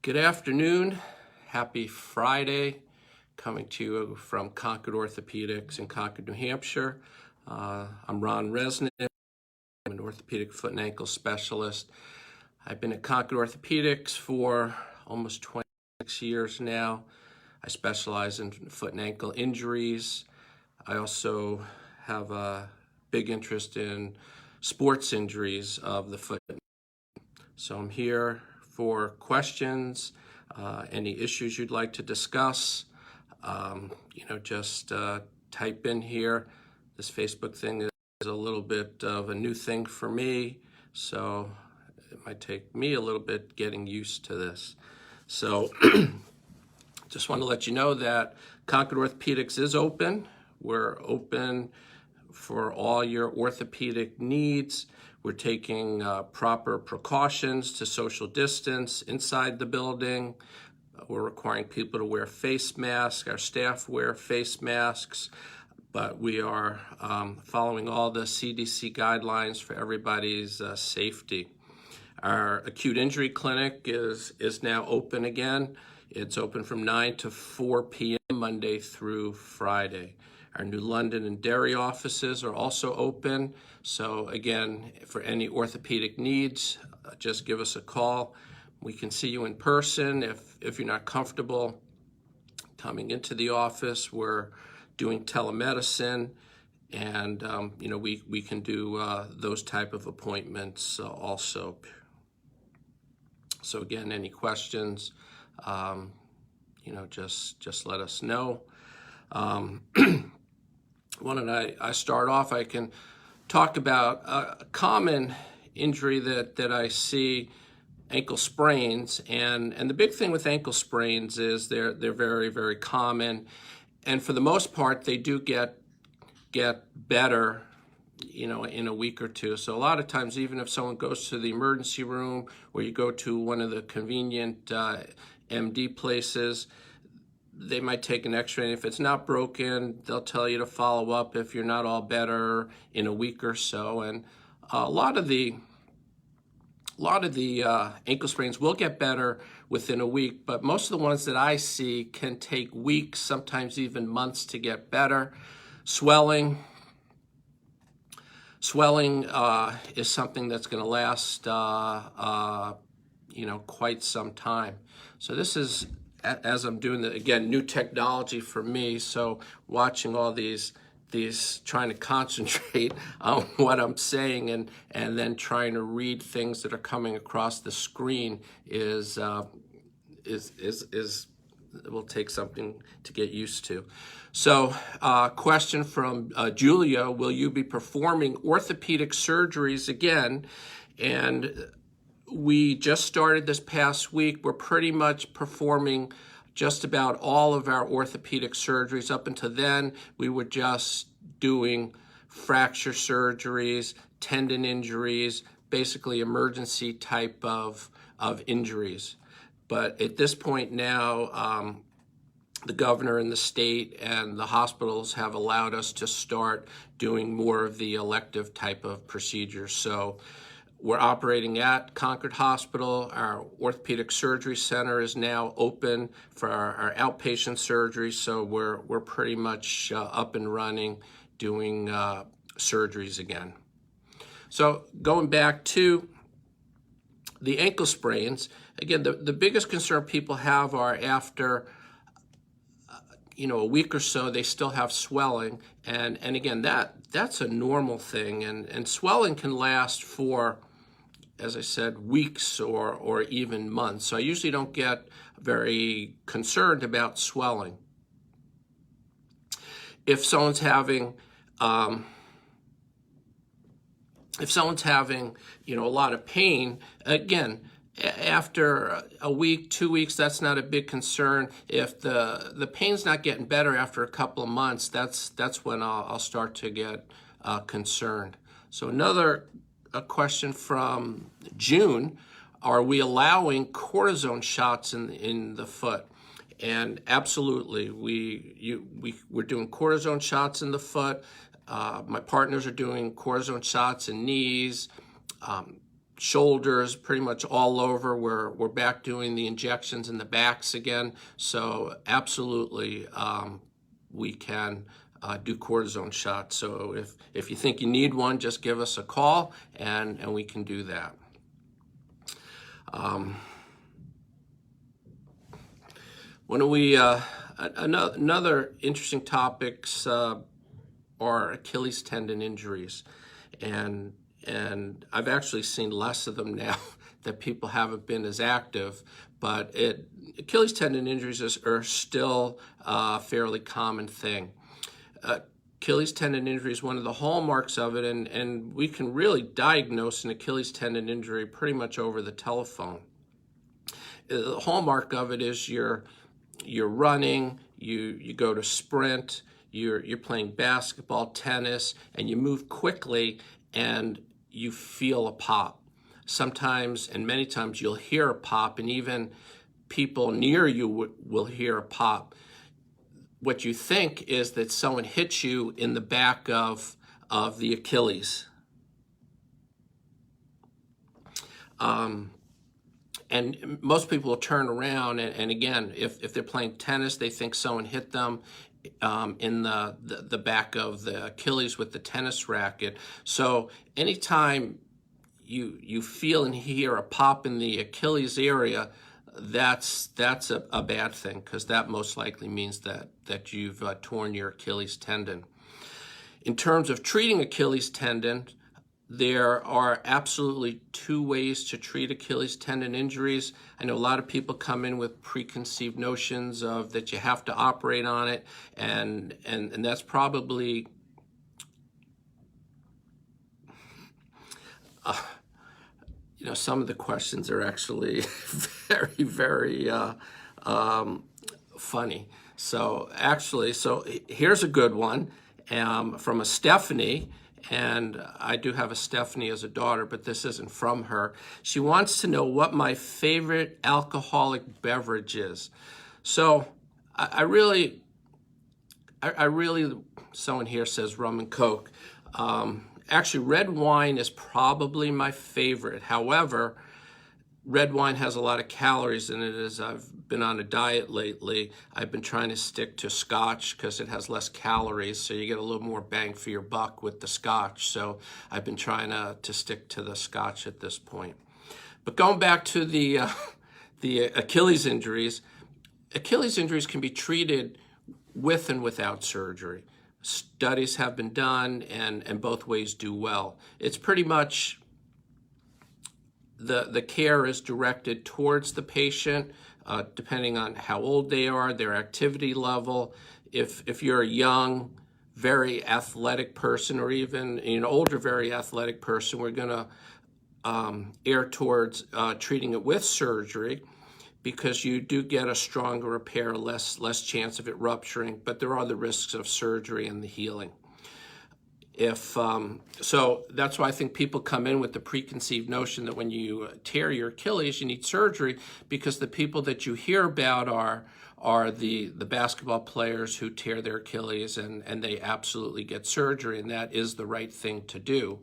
Good afternoon. Happy Friday. Coming to you from Concord Orthopaedics in Concord, New Hampshire. I'm Ron Resnick. I'm an orthopedic foot and ankle specialist. I've been at Concord Orthopaedics for almost 26 years now. I specialize in foot and ankle injuries. I also have a big interest in sports injuries of the foot. So I'm here for questions, any issues you'd like to discuss. Just type in here. This Facebook thing is a little bit of a new thing for me, so it might take me a little bit getting used to this. So just want to let you know that Concord Orthopaedics is open. We're open for all your orthopedic needs. We're taking proper precautions to social distance inside the building. We're requiring people to wear face masks. Our staff wear face masks, but we are following all the CDC guidelines for everybody's safety. Our acute injury clinic is now open again. It's open from 9 to 4 p.m. Monday through Friday. Our new London and Derry offices are also open. So again, for any orthopedic needs, just give us a call. We can see you in person. If you're not comfortable coming into the office, we're doing telemedicine, and we can do those type of appointments also. So again, any questions, just let us know. Why don't I start off? I can talk about a common injury that I see, ankle sprains, and the big thing with ankle sprains is they're very, very common, and for the most part they do get better in a week or two. So a lot of times, even if someone goes to the emergency room or you go to one of the convenient MD places, they might take an x-ray, and if it's not broken, they'll tell you to follow up if you're not all better in a week or so. And a lot of the ankle sprains will get better within a week, but most of the ones that I see can take weeks, sometimes even months to get better. Swelling is something that's going to last quite some time. So this is, as I'm doing again, new technology for me. So watching all these trying to concentrate on what I'm saying and then trying to read things that are coming across the screen will take something to get used to. So question from Julia: will you be performing orthopedic surgeries again? And we just started this past week. We're pretty much performing just about all of our orthopedic surgeries. Up until then, we were just doing fracture surgeries, tendon injuries, basically emergency type of injuries. But at this point now, the governor and the state and the hospitals have allowed us to start doing more of the elective type of procedures. So we're operating at Concord Hospital. Our orthopedic surgery center is now open for our outpatient surgery, so we're pretty much up and running, doing surgeries again. So going back to the ankle sprains, again, the biggest concern people have are after a week or so, they still have swelling, and again, that's a normal thing, and swelling can last for, as I said, weeks or even months. So I usually don't get very concerned about swelling. If someone's having a lot of pain, again, after a week, 2 weeks, that's not a big concern. If the pain's not getting better after a couple of months, that's when I'll start to get concerned. So a question from June: are we allowing cortisone shots in the foot? And absolutely, we're doing cortisone shots in the foot. My partners are doing cortisone shots in knees. shoulders, pretty much all over. We're back doing the injections in the backs again. So absolutely, we can do cortisone shots. So if you think you need one, just give us a call and we can do that. When we another interesting topics are Achilles tendon injuries, and I've actually seen less of them now that people haven't been as active, but Achilles tendon injuries are still a fairly common thing. Achilles tendon injury is one of the hallmarks of it, and we can really diagnose an Achilles tendon injury pretty much over the telephone. The hallmark of it is you're running, you go to sprint, you're playing basketball, tennis, and you move quickly and you feel a pop. Sometimes, and many times, you'll hear a pop, and even people near you will hear a pop. What you think is that someone hits you in the back of the Achilles. And most people will turn around, and again, if they're playing tennis, they think someone hit them in the back of the Achilles with the tennis racket. So anytime you feel and hear a pop in the Achilles area, that's a bad thing, because that most likely means that you've torn your Achilles tendon. In terms of treating Achilles tendon, there are absolutely two ways to treat Achilles tendon injuries. I know a lot of people come in with preconceived notions of that you have to operate on it, and that's probably some of the questions are actually very, very funny. So here's a good one from a Stephanie. And I do have a Stephanie as a daughter, but this isn't from her. She wants to know what my favorite alcoholic beverage is. So I really, someone here says rum and Coke. Actually, red wine is probably my favorite. However, red wine has a lot of calories in it. As I've been on a diet lately, I've been trying to stick to Scotch because it has less calories, so you get a little more bang for your buck with the Scotch. So I've been trying to stick to the Scotch at this point. But going back to the Achilles injuries can be treated with and without surgery. Studies have been done, and both ways do well. It's pretty much the care is directed towards the patient, depending on how old they are, their activity level. If you're a young, very athletic person, or even an older, very athletic person, we're going to err towards treating it with surgery, because you do get a stronger repair, less chance of it rupturing, but there are the risks of surgery and the healing. So that's why I think people come in with the preconceived notion that when you tear your Achilles, you need surgery, because the people that you hear about are the basketball players who tear their Achilles, and they absolutely get surgery, and that is the right thing to do.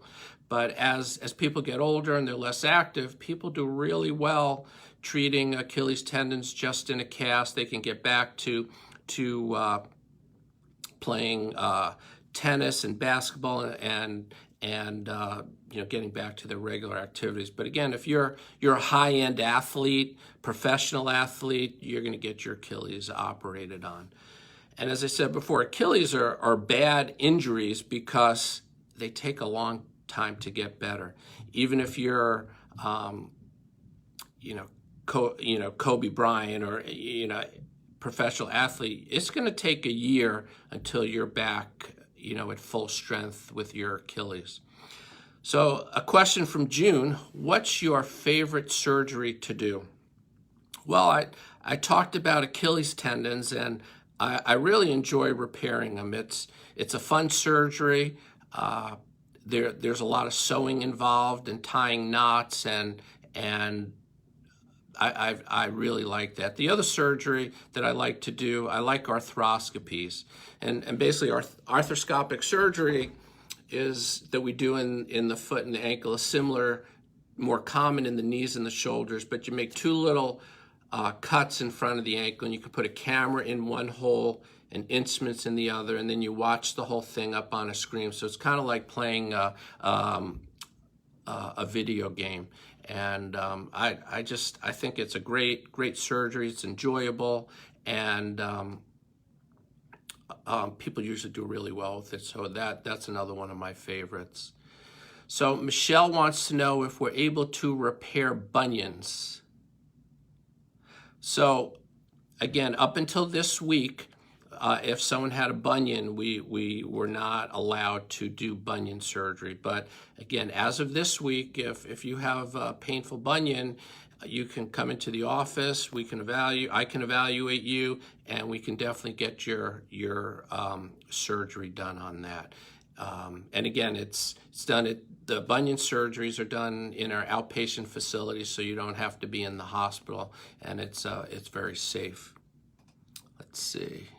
But as people get older and they're less active, people do really well treating Achilles tendons just in a cast. They can get back to playing tennis and basketball and getting back to their regular activities. But again, if you're a high-end athlete, professional athlete, you're going to get your Achilles operated on. And as I said before, Achilles are bad injuries because they take a long time to get better. Even if you're Kobe Bryant or professional athlete, it's going to take a year until you're back at full strength with your Achilles. So a question from June: what's your favorite surgery to do? Well, I talked about Achilles tendons, and I really enjoy repairing them. It's a fun surgery. There's a lot of sewing involved and tying knots, and I really like that. The other surgery that I like to do, I like arthroscopies. And basically arthroscopic surgery is that we do in the foot and the ankle is similar more common in the knees and the shoulders, but you make two little cuts in front of the ankle, and you can put a camera in one hole and instruments in the other, and then you watch the whole thing up on a screen. So it's kind of like playing a video game. And I think it's a great surgery. It's enjoyable, and people usually do really well with it. So that's another one of my favorites. So Michelle wants to know if we're able to repair bunions. So again, up until this week, if someone had a bunion, we were not allowed to do bunion surgery. But again, as of this week, if you have a painful bunion, you can come into the office. I can evaluate you, and we can definitely get your surgery done on that. And again, it's done. The bunion surgeries are done in our outpatient facilities, so you don't have to be in the hospital, and it's very safe. Let's see.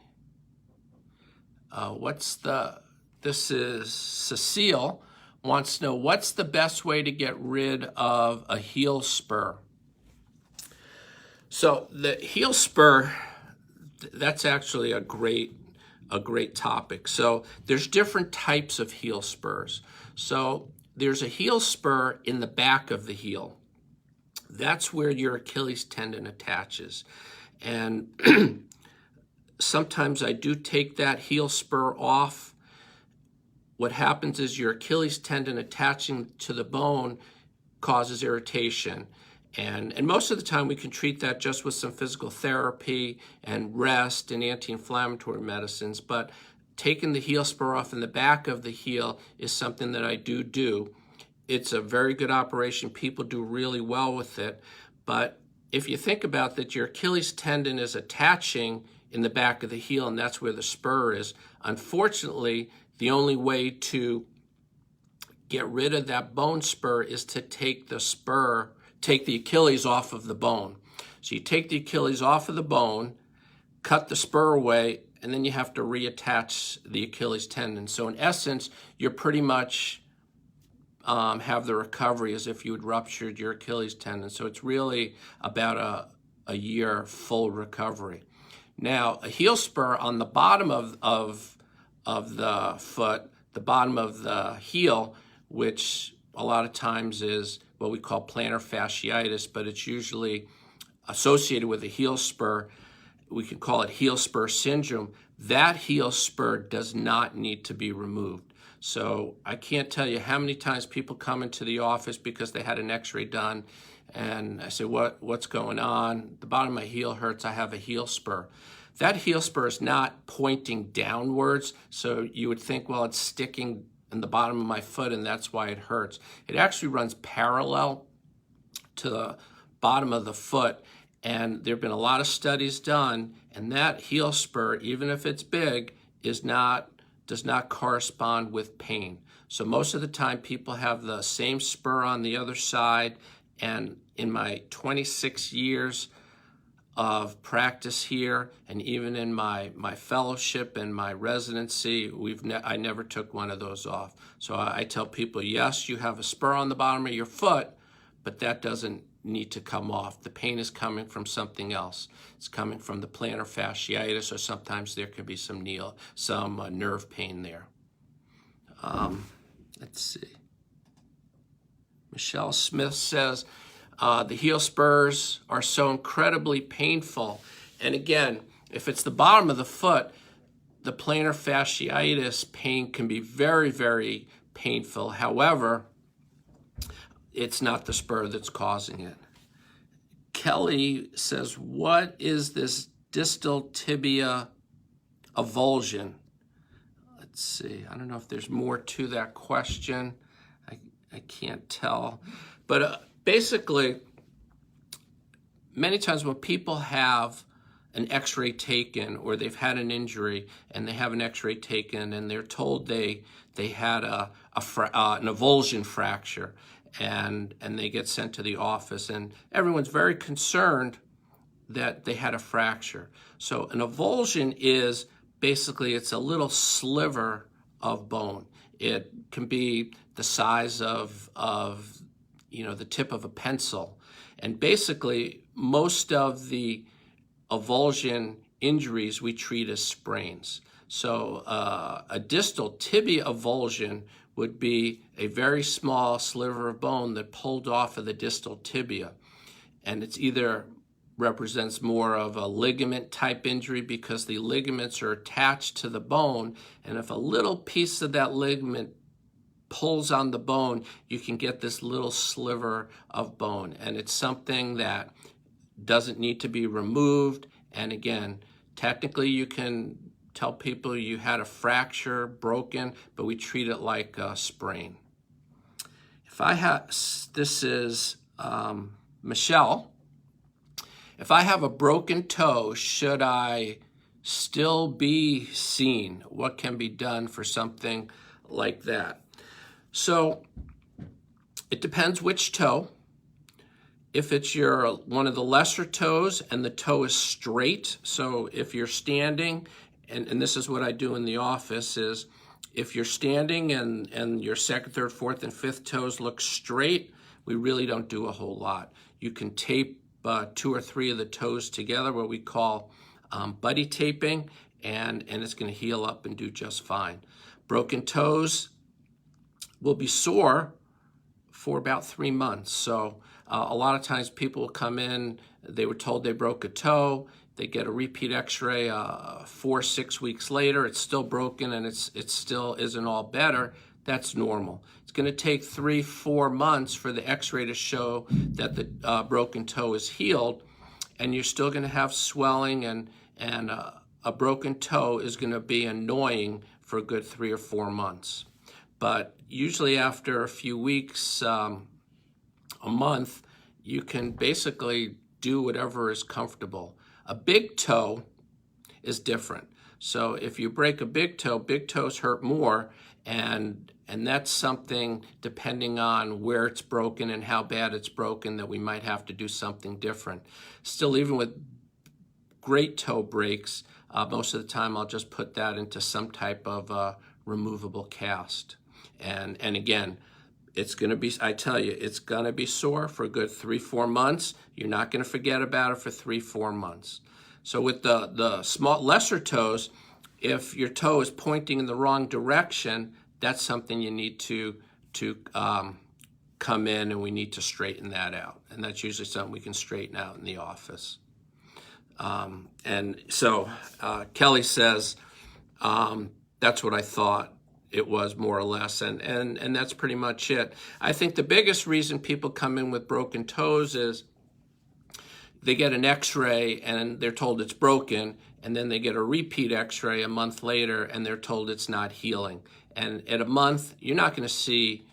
This is Cecile wants to know, what's the best way to get rid of a heel spur? So the heel spur, that's actually a great topic. So there's different types of heel spurs. So there's a heel spur in the back of the heel. That's where your Achilles tendon attaches. And sometimes I do take that heel spur off. What happens is your Achilles tendon attaching to the bone causes irritation. And most of the time we can treat that just with some physical therapy and rest and anti-inflammatory medicines. But taking the heel spur off in the back of the heel is something that I do. It's a very good operation. People do really well with it. But if you think about that, your Achilles tendon is attaching in the back of the heel, and that's where the spur is. Unfortunately, the only way to get rid of that bone spur is to take the Achilles off of the bone. So you take the Achilles off of the bone, cut the spur away, and then you have to reattach the Achilles tendon. So in essence, you're pretty much have the recovery as if you had ruptured your Achilles tendon. So it's really about a year full recovery. Now, a heel spur on the bottom of the foot, the bottom of the heel, which a lot of times is what we call plantar fasciitis, but it's usually associated with a heel spur. We could call it heel spur syndrome. That heel spur does not need to be removed. So I can't tell you how many times people come into the office because they had an x-ray done, and I say, what's going on? The bottom of my heel hurts, I have a heel spur. That heel spur is not pointing downwards, so you would think, well, it's sticking in the bottom of my foot and that's why it hurts. It actually runs parallel to the bottom of the foot, and there have been a lot of studies done, and that heel spur, even if it's big, does not correspond with pain. So most of the time people have the same spur on the other side, and in my 26 years of practice here, and even in my fellowship and my residency, I never took one of those off. So I tell people, yes, you have a spur on the bottom of your foot, but that doesn't need to come off. The pain is coming from something else. It's coming from the plantar fasciitis, or sometimes there could be some nerve pain there. Let's see. Michelle Smith says, the heel spurs are so incredibly painful. And again, if it's the bottom of the foot, the plantar fasciitis pain can be very, very painful. However, it's not the spur that's causing it. Kelly says, what is this distal tibia avulsion? Let's see. I don't know if there's more to that question. I can't tell. But basically, many times when people have an x-ray taken, or they've had an injury and they have an x-ray taken and they're told they had an avulsion fracture, and they get sent to the office, and everyone's very concerned that they had a fracture. So an avulsion is basically, it's a little sliver of bone. It can be the size of the tip of a pencil. And basically, most of the avulsion injuries we treat as sprains. So a distal tibia avulsion would be a very small sliver of bone that pulled off of the distal tibia. And it's either represents more of a ligament type injury because the ligaments are attached to the bone, and if a little piece of that ligament pulls on the bone, you can get this little sliver of bone, and it's something that doesn't need to be removed. And again, technically you can tell people you had a fracture, broken, but we treat it like a sprain. If I have, this is Michelle. If I have a broken toe, should I still be seen? What can be done for something like that? So it depends which toe. If it's one of the lesser toes and the toe is straight, so if you're standing, and this is what I do in the office, is if you're standing and your second, third, fourth, and fifth toes look straight, we really don't do a whole lot. You can tape 2 or 3 of the toes together, what we call buddy taping, and it's going to heal up and do just fine. Broken toes will be sore for about 3 months. So a lot of times people will come in, they were told they broke a toe, they get a repeat x-ray 4 6 weeks later, it's still broken and it still isn't all better. That's normal. It's going to take 3 4 months for the x-ray to show that the broken toe is healed, and you're still going to have swelling, and a broken toe is going to be annoying for a good 3 or 4 months. But usually after a few weeks, a month, you can basically do whatever is comfortable. A big toe is different. So if you break a big toes hurt more, and that's something, depending on where it's broken and how bad it's broken, that we might have to do something different. Still, even with great toe breaks, most of the time I'll just put that into some type of removable cast. And again, it's going to be, I tell you, it's going to be sore for a good 3 4 months. You're not going to forget about it for 3 4 months. So with the small, lesser toes, if your toe is pointing in the wrong direction, that's something you need to come in, and we need to straighten that out. And that's usually something we can straighten out in the office. And so Kelly says, that's what I thought it was, more or less, and that's pretty much it. I think the biggest reason people come in with broken toes is they get an x-ray and they're told it's broken, and then they get a repeat x-ray a month later and they're told it's not healing. And at a month, you're not going to see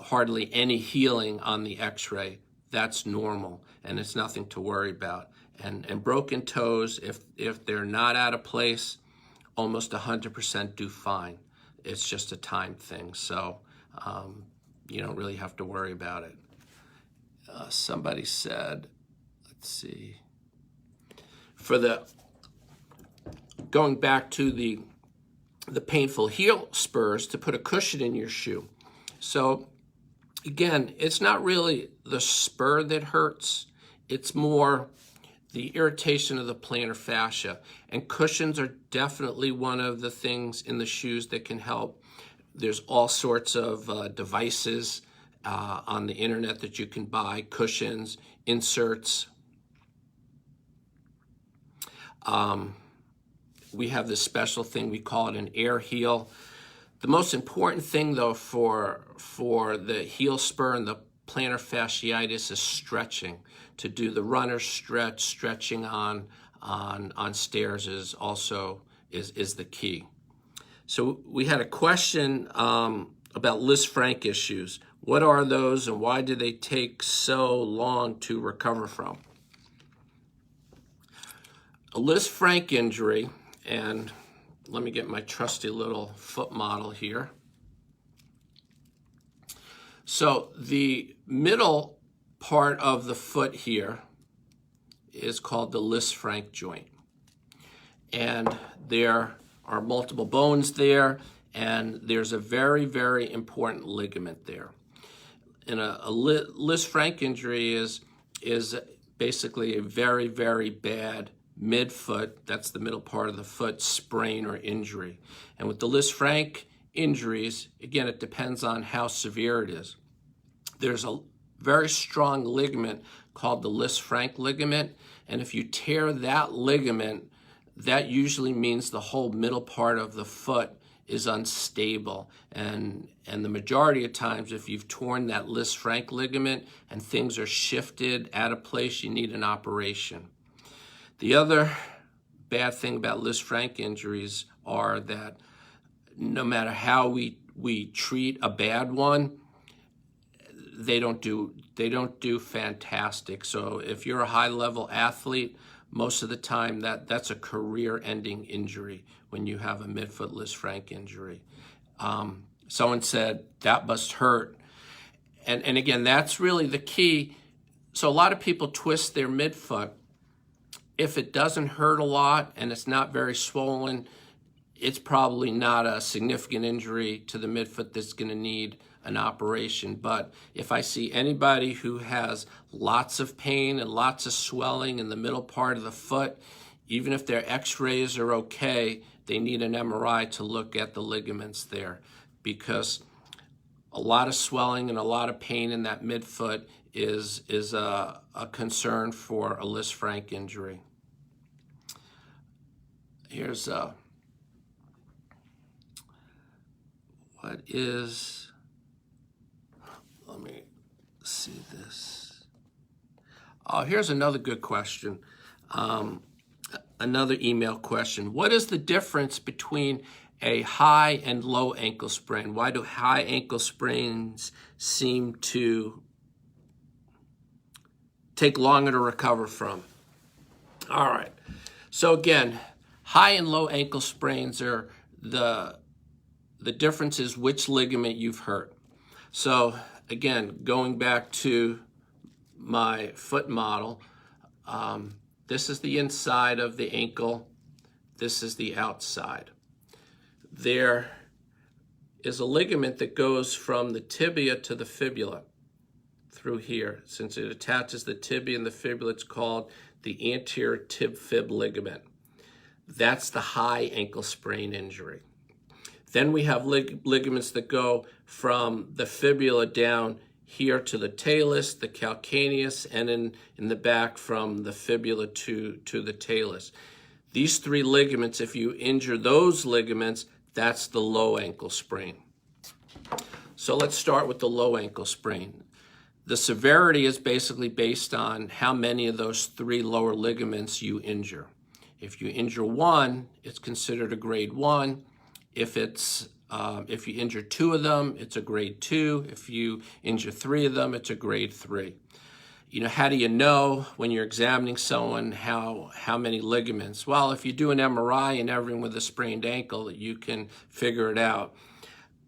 hardly any healing on the x-ray. That's normal, and it's nothing to worry about. And broken toes, if they're not out of place, almost 100% do fine. It's just a time thing, so you don't really have to worry about it. Somebody said, let's see, going back to the painful heel spurs, to put a cushion in your shoe. So again, it's not really the spur that hurts, it's more the irritation of the plantar fascia. And cushions are definitely one of the things in the shoes that can help. There's all sorts of devices on the internet that you can buy, cushions, inserts. We have this special thing, we call it an air heel. The most important thing, though, for the heel spur and the plantar fasciitis is stretching. To do the runner stretch, stretching on stairs is also is the key. So we had a question about Lisfranc issues. What are those, and why do they take so long to recover from? A Lisfranc injury, and let me get my trusty little foot model here. So the middle part of the foot here is called the Lisfranc joint. And there are multiple bones there, and there's a very, very important ligament there. Lisfranc injury is basically a very, very bad midfoot, that's the middle part of the foot, sprain or injury. And with the Lisfranc injuries, again, it depends on how severe it is. There's a very strong ligament called the Lisfranc ligament, and if you tear that ligament, that usually means the whole middle part of the foot is unstable. And the majority of times, if you've torn that Lisfranc ligament and things are shifted out of place, you need an operation. The other bad thing about Lisfranc injuries are that no matter how we treat a bad one, they don't do fantastic. So if you're a high-level athlete, most of the time that's a career-ending injury when you have a midfoot Lisfranc injury. Someone said that must hurt, and again, that's really the key. So a lot of people twist their midfoot. If it doesn't hurt a lot and it's not very swollen, it's probably not a significant injury to the midfoot that's going to need an operation. But if I see anybody who has lots of pain and lots of swelling in the middle part of the foot, even if their x-rays are okay, they need an MRI to look at the ligaments there, because a lot of swelling and a lot of pain in that midfoot is a concern for a Lisfranc injury. Here's let me see this. Oh, here's another good question. Another email question. What is the difference between a high and low ankle sprain? Why do high ankle sprains seem to take longer to recover from? All right. So again, high and low ankle sprains are the difference is which ligament you've hurt. So again, going back to my foot model, this is the inside of the ankle. This is the outside. There is a ligament that goes from the tibia to the fibula through here. Since it attaches the tibia and the fibula, it's called the anterior tib-fib ligament. That's the high ankle sprain injury. Then we have ligaments that go from the fibula down here to the talus, the calcaneus, and in the back from the fibula to the talus. These three ligaments, if you injure those ligaments, that's the low ankle sprain. So let's start with the low ankle sprain. The severity is basically based on how many of those three lower ligaments you injure. If you injure one, it's considered a grade 1. If you injure 2 of them, it's a grade 2. If you injure 3 of them, it's a grade 3. You know, how do you know when you're examining someone how many ligaments? Well, if you do an MRI and everyone with a sprained ankle, you can figure it out.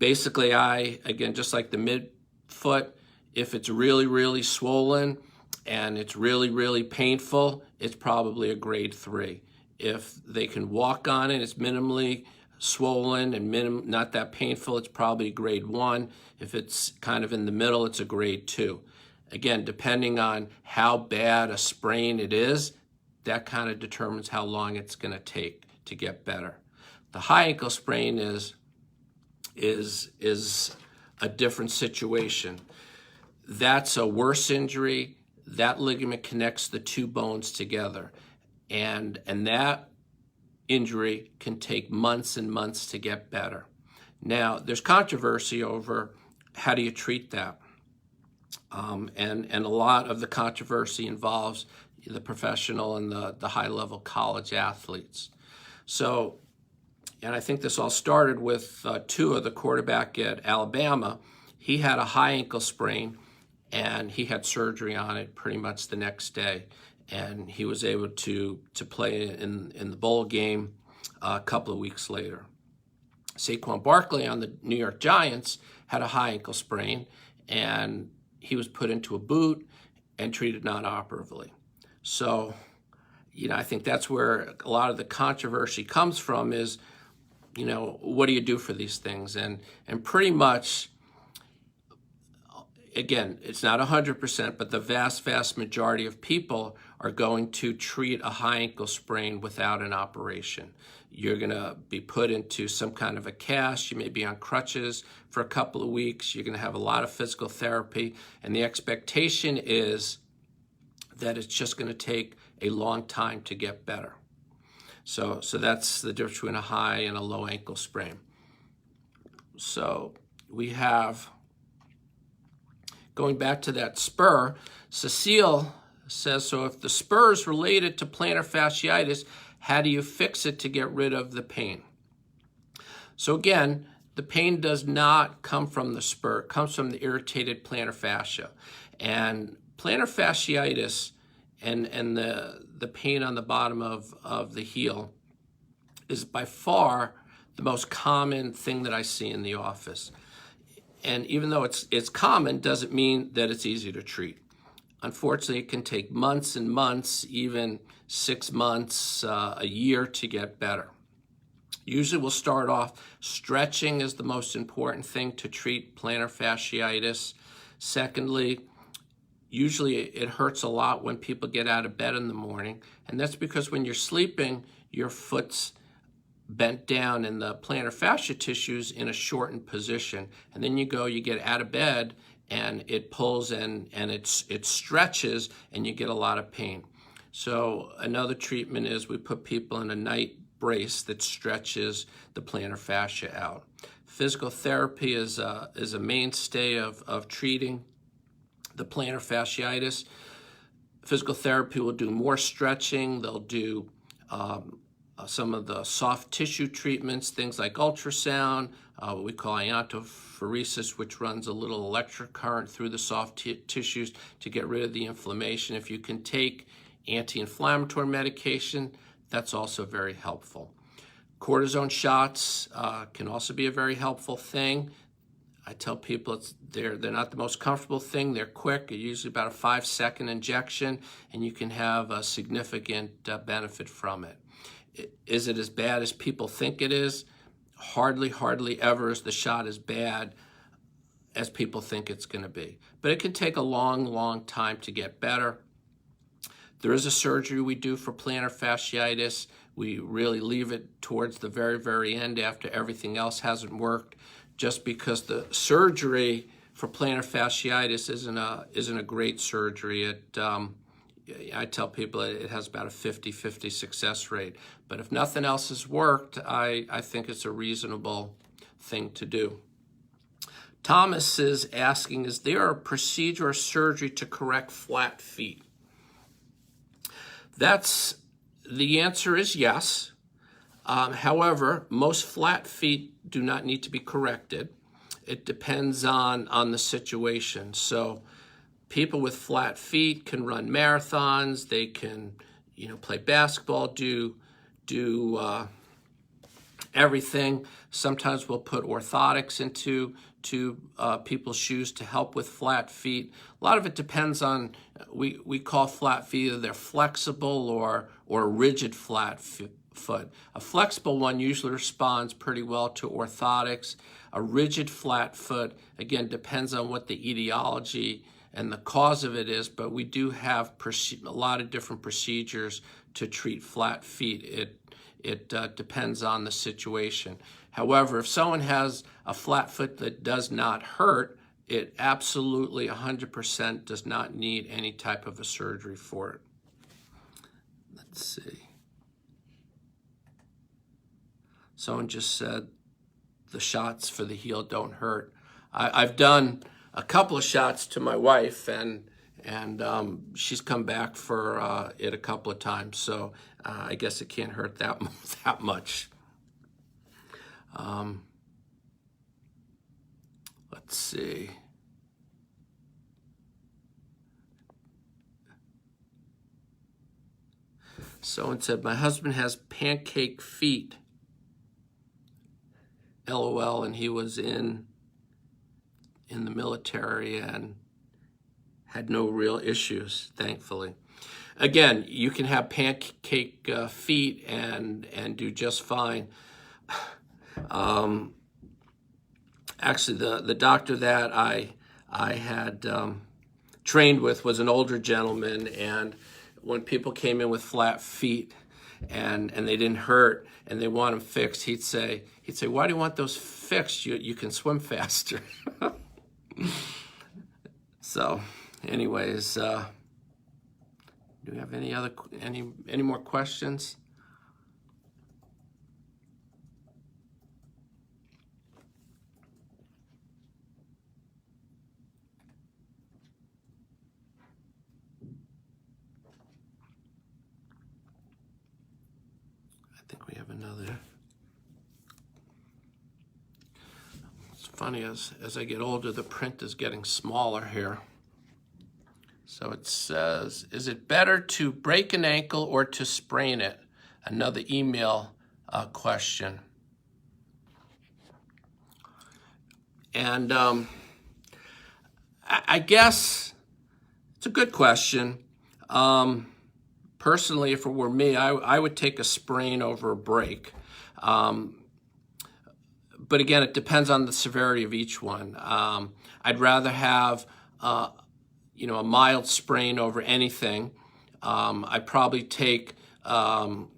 Basically, again, just like the midfoot, if it's really, really swollen and it's really, really painful, it's probably a grade 3. If they can walk on it, it's minimally swollen and not that painful, it's probably a grade 1. If it's kind of in the middle, it's a grade 2. Again, depending on how bad a sprain it is, that kind of determines how long it's going to take to get better. The high ankle sprain is a different situation. That's a worse injury. That ligament connects the two bones together, and that injury can take months and months to get better. Now, there's controversy over how do you treat that. And a lot of the controversy involves the professional and the high-level college athletes. So, and I think this all started with Tua, the quarterback at Alabama. He had a high ankle sprain, and he had surgery on it pretty much the next day. And he was able to play in the bowl game a couple of weeks later. Saquon Barkley on the New York Giants had a high ankle sprain, and he was put into a boot and treated non-operatively. So, you know, I think that's where a lot of the controversy comes from is, you know, what do you do for these things? And pretty much, again, it's not 100%, but the vast majority of people are going to treat a high ankle sprain without an operation. You're going to be put into some kind of a cast. You may be on crutches for a couple of weeks. You're going to have a lot of physical therapy, and the expectation is that it's just going to take a long time to get better. So that's the difference between a high and a low ankle sprain. So we have, going back to that spur, Cecile says, so if the spur is related to plantar fasciitis, how do you fix it to get rid of the pain? So again, the pain does not come from the spur. It comes from the irritated plantar fascia. And plantar fasciitis and the pain on the bottom of the heel is by far the most common thing that I see in the office. And even though it's common, doesn't mean that it's easy to treat. Unfortunately, it can take months and months, even 6 months, a year to get better. Usually we'll start off, stretching is the most important thing to treat plantar fasciitis. Secondly, usually it hurts a lot when people get out of bed in the morning, and that's because when you're sleeping, your foot's bent down and the plantar fascia tissue's in a shortened position. And then you get out of bed and it pulls and it stretches and you get a lot of pain. So another treatment is we put people in a night brace that stretches the plantar fascia out. Physical therapy is a mainstay of treating the plantar fasciitis. Physical therapy will do more stretching. They'll do some of the soft tissue treatments, things like ultrasound, what we call iontophoresis, which runs a little electric current through the soft tissues to get rid of the inflammation. If you can take anti-inflammatory medication, that's also very helpful. Cortisone shots can also be a very helpful thing. I tell people they're not the most comfortable thing. They're quick, usually about a 5-second injection, and you can have a significant benefit from it. Is it as bad as people think it is? Hardly ever is the shot as bad as people think it's going to be. But it can take a long time to get better. There is a surgery we do for plantar fasciitis. We really leave it towards the very end after everything else hasn't worked, just because the surgery for plantar fasciitis isn't a great surgery. I tell people it has about a 50-50 success rate. But if nothing else has worked, I think it's a reasonable thing to do. Thomas is asking, is there a procedure or surgery to correct flat feet? The answer is yes. However, most flat feet do not need to be corrected. It depends on the situation. So people with flat feet can run marathons. They can, play basketball, do everything. Sometimes we'll put orthotics into people's shoes to help with flat feet. A lot of it depends on, we call flat feet either they're flexible or a rigid flat foot. A flexible one usually responds pretty well to orthotics. A rigid flat foot, again, depends on what the etiology and the cause of it is, but we do have a lot of different procedures to treat flat feet. It depends on the situation. However, if someone has a flat foot that does not hurt, it absolutely 100% does not need any type of a surgery for it. Let's see. Someone just said the shots for the heel don't hurt. I've done a couple of shots to my wife, and she's come back for it a couple of times, so I guess it can't hurt that much. Let's see. Someone said, my husband has pancake feet. LOL, and he was in the military and had no real issues, thankfully. Again, you can have pancake feet and do just fine. Actually, the doctor that I I had trained with was an older gentleman, and when people came in with flat feet and they didn't hurt and they want them fixed, he'd say, "Why do you want those fixed? You can swim faster." So, anyways, do we have any more questions? I think we have another. It's funny, as I get older, the print is getting smaller here. So it says, is it better to break an ankle or to sprain it? Another email question. And I guess it's a good question. Personally, if it were me, I would take a sprain over a break. But again, it depends on the severity of each one. I'd rather have a mild sprain over anything. I'd probably take kind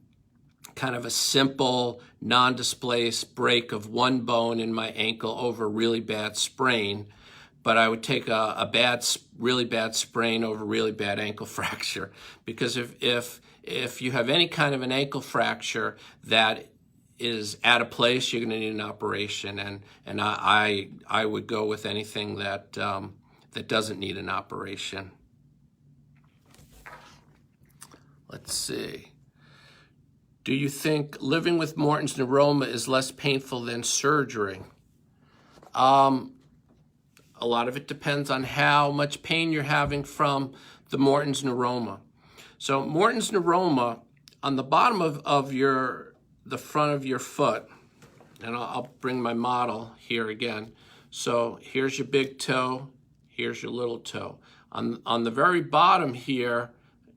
of a simple, non-displaced break of one bone in my ankle over a really bad sprain. But I would take a really bad sprain over really bad ankle fracture, because if you have any kind of an ankle fracture that is out of place, you're going to need an operation, and I would go with anything that doesn't need an operation. Let's see. Do you think living with Morton's neuroma is less painful than surgery? A lot of it depends on how much pain you're having from the Morton's neuroma. So Morton's neuroma, on the bottom of the front of your foot, and I'll bring my model here again. So here's your big toe, here's your little toe. On the very bottom here,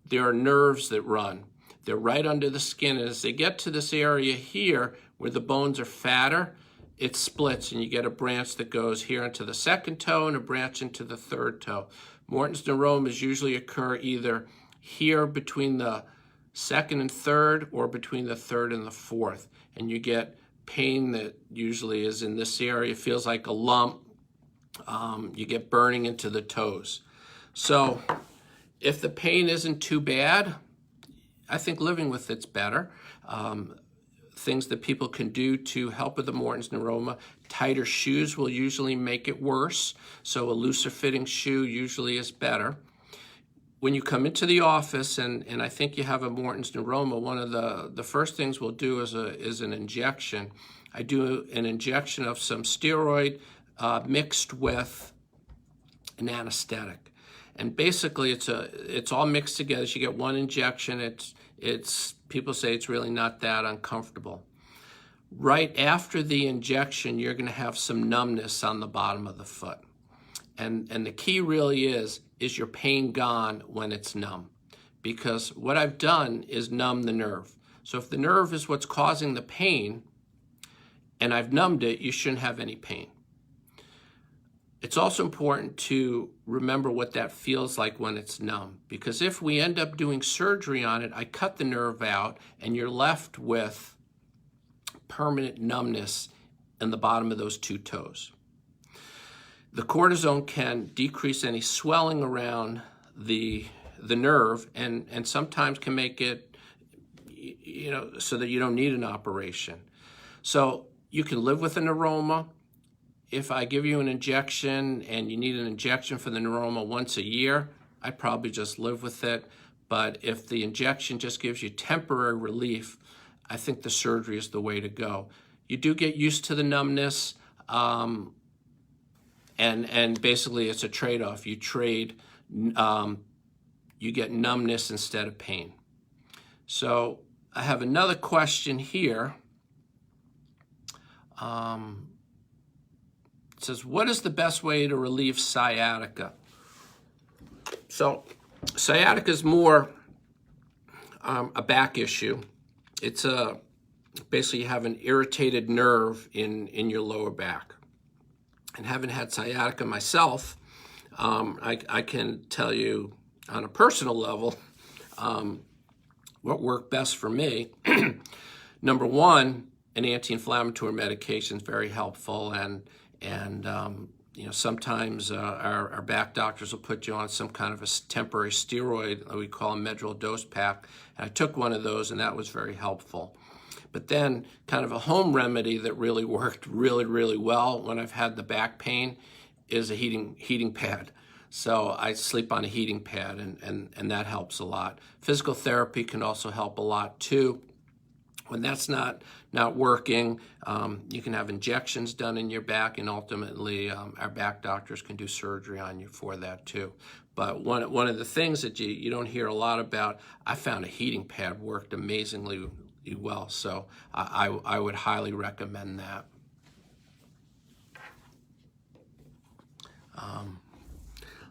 there are nerves that run. They're right under the skin, and as they get to this area here where the bones are fatter, it splits, and you get a branch that goes here into the second toe and a branch into the third toe. Morton's neuromas usually occur either here between the second and third, or between the third and the fourth. And you get pain that usually is in this area. It feels like a lump. You get burning into the toes. So if the pain isn't too bad, I think living with it's better. Things that people can do to help with the Morton's neuroma: tighter shoes will usually make it worse, so a looser fitting shoe usually is better. When you come into the office and I think you have a Morton's neuroma, one of the first things we'll do is an injection. I do an injection of some steroid mixed with an anesthetic. And basically it's all mixed together. So you get one injection. People say it's really not that uncomfortable. Right after the injection, you're going to have some numbness on the bottom of the foot. And the key really is your pain gone when it's numb? Because what I've done is numb the nerve. So if the nerve is what's causing the pain and I've numbed it, you shouldn't have any pain. It's also important to remember what that feels like when it's numb, because if we end up doing surgery on it, I cut the nerve out and you're left with permanent numbness in the bottom of those two toes. The cortisone can decrease any swelling around the nerve and sometimes can make it, so that you don't need an operation. So you can live with a neuroma. If I give you an injection and you need an injection for the neuroma once a year, I probably just live with it. But if the injection just gives you temporary relief, I think the surgery is the way to go. You do get used to the numbness, and basically it's a trade-off. You get numbness instead of pain. So I have another question here. It says, what is the best way to relieve sciatica? So sciatica is more a back issue. It's basically you have an irritated nerve in your lower back. And having had sciatica myself, I can tell you on a personal level what worked best for me. Number one, an anti-inflammatory medication is very helpful, and sometimes our back doctors will put you on some kind of a temporary steroid that we call a medral dose pack. And I took one of those, and that was very helpful. But then kind of a home remedy that really worked really well when I've had the back pain is a heating pad. So I sleep on a heating pad, and that helps a lot. Physical therapy can also help a lot too. When that's not working, you can have injections done in your back, and ultimately our back doctors can do surgery on you for that too. But one of the things that you don't hear a lot about, I found a heating pad worked amazingly well, so I would highly recommend that.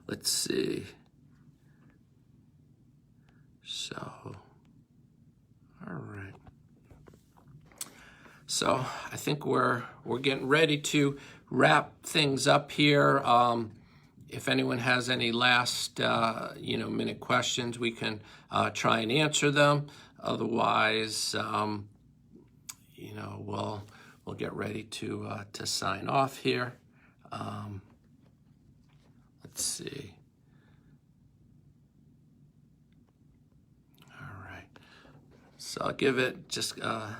Let's see. So, all right. So I think we're getting ready to wrap things up here. If anyone has any last minute questions, we can try and answer them. Otherwise, we'll get ready to sign off here. Let's see. All right. So I'll give it just. I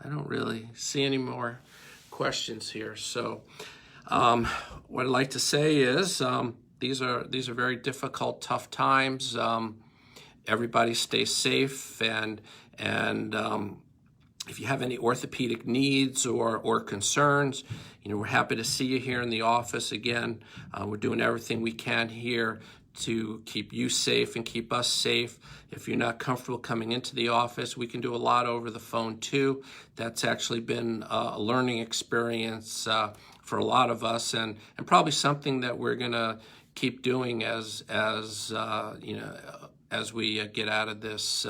don't really see any more questions here. So what I'd like to say is these are very difficult, tough times. Everybody stay safe, and if you have any orthopedic needs or concerns, we're happy to see you here in the office again. We're doing everything we can here to keep you safe and keep us safe. If you're not comfortable coming into the office, we can do a lot over the phone too. That's actually been a learning experience for a lot of us, and probably something that we're gonna keep doing as we get out of this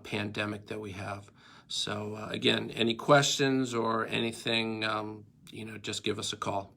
pandemic that we have. So again, any questions or anything, just give us a call.